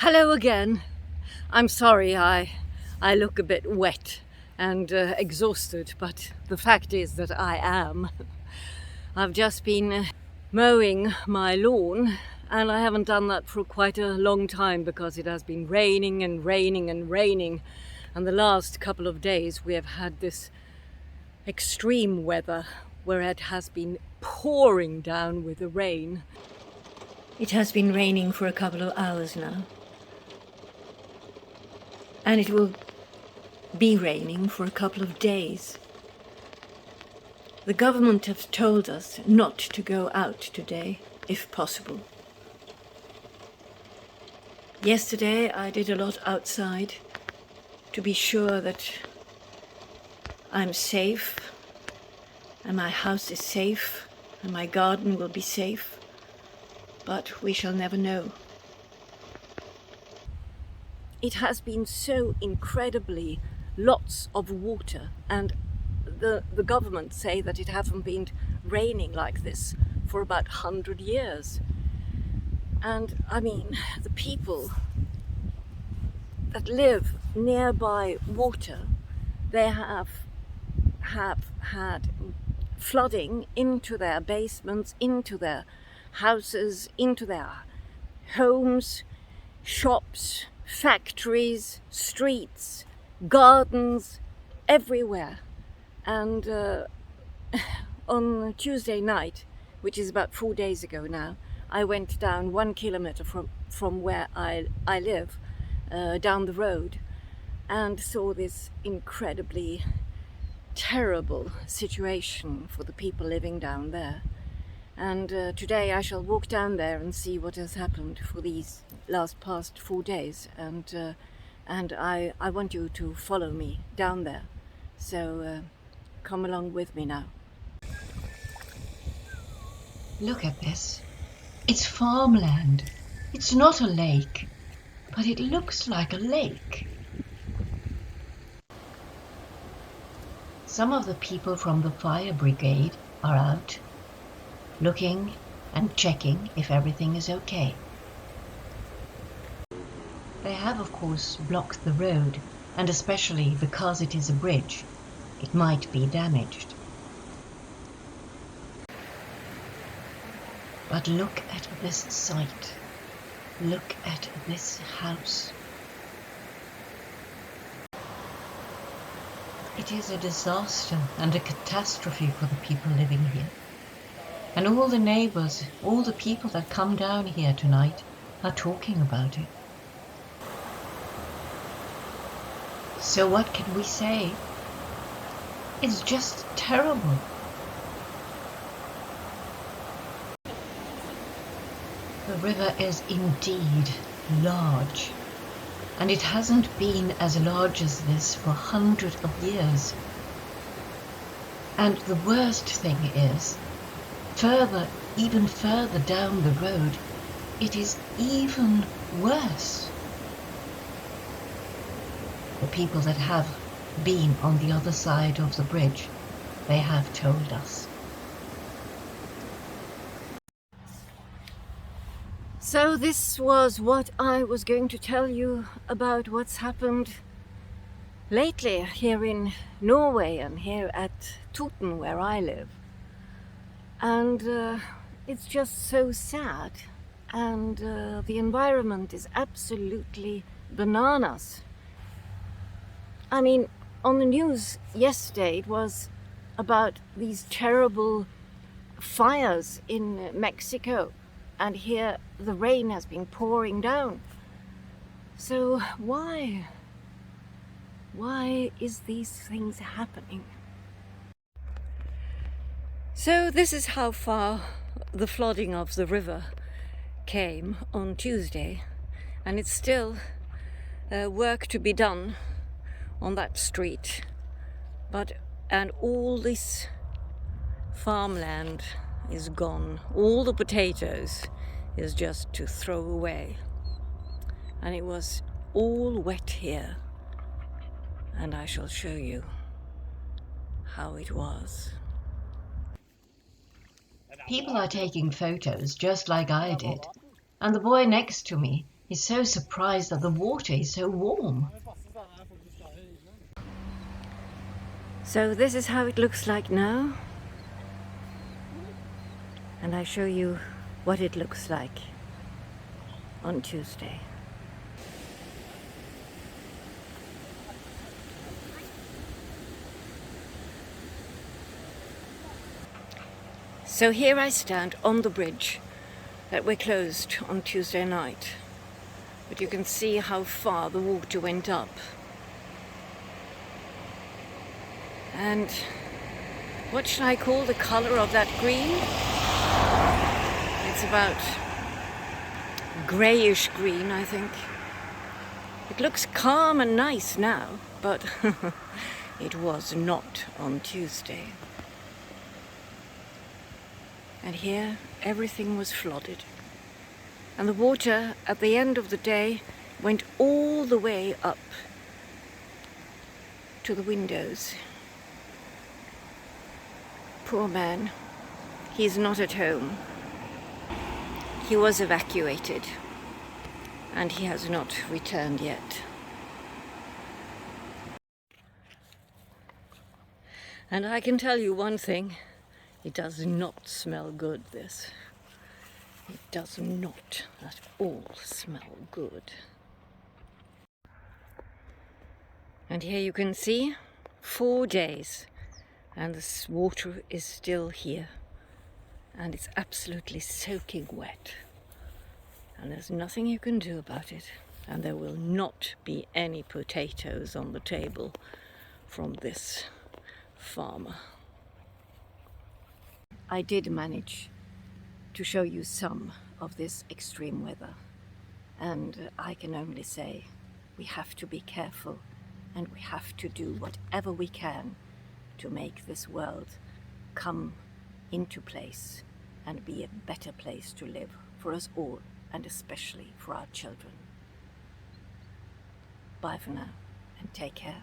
Hello again. I'm sorry I look a bit wet and exhausted, but the fact is that I am. I've just been mowing my lawn, and I haven't done that for quite a long time because it has been raining and raining and raining. And the last couple of days we have had this extreme weather where it has been pouring down with the rain. It has been raining for a couple of hours now. And it will be raining for a couple of days. The government has told us not to go out today, if possible. Yesterday I did a lot outside to be sure that I'm safe and my house is safe and my garden will be safe, but we shall never know. It has been so incredibly lots of water, and the government say that it hasn't been raining like this for about 100 years. And I mean, the people that live nearby water, they have had flooding into their basements, into their houses, into their homes, shops, factories, streets, gardens, everywhere. And on Tuesday night, which is about 4 days ago now, I went down 1 kilometer from where I live, down the road, and saw this incredibly terrible situation for the people living down there. And today I shall walk down there and see what has happened for these past 4 days. And I want you to follow me down there. So come along with me now. Look at this. It's farmland. It's not a lake, but it looks like a lake. Some of the people from the fire brigade are out, looking and checking if everything is okay. They have, of course, blocked the road, and especially because it is a bridge, it might be damaged. But look at this sight. Look at this house. It is a disaster and a catastrophe for the people living here. And all the neighbors, all the people that come down here tonight are talking about it. So what can we say? It's just terrible. The river is indeed large, and it hasn't been as large as this for hundreds of years. And the worst thing is, even further down the road, it is even worse. The people that have been on the other side of the bridge, they have told us. So this was what I was going to tell you about what's happened lately here in Norway and here at Toten, where I live. And it's just so sad, and the environment is absolutely bananas. I mean, on the news yesterday it was about these terrible fires in Mexico, and here the rain has been pouring down. So why is these things happening? So this is how far the flooding of the river came on Tuesday, and it's still work to be done on that street, and all this farmland is gone. All the potatoes is just to throw away, and it was all wet here, and I shall show you how it was. People are taking photos just like I did, and the boy next to me, He's so surprised that the water is so warm. So this is how it looks like now. And I show you what it looks like on Tuesday. So here I stand on the bridge that were closed on Tuesday night. But you can see how far the water went up. And what should I call the color of that green? It's about grayish green, I think. It looks calm and nice now, but it was not on Tuesday. And here everything was flooded. And the water at the end of the day went all the way up to the windows. Poor man, he's not at home. He was evacuated and he has not returned yet. And I can tell you one thing, it does not smell good, this. It does not at all smell good. And here you can see 4 days and this water is still here and it's absolutely soaking wet and there's nothing you can do about it, and there will not be any potatoes on the table from this farmer. I did manage to show you some of this extreme weather, and I can only say we have to be careful and we have to do whatever we can to make this world come into place and be a better place to live for us all, and especially for our children. Bye for now and take care.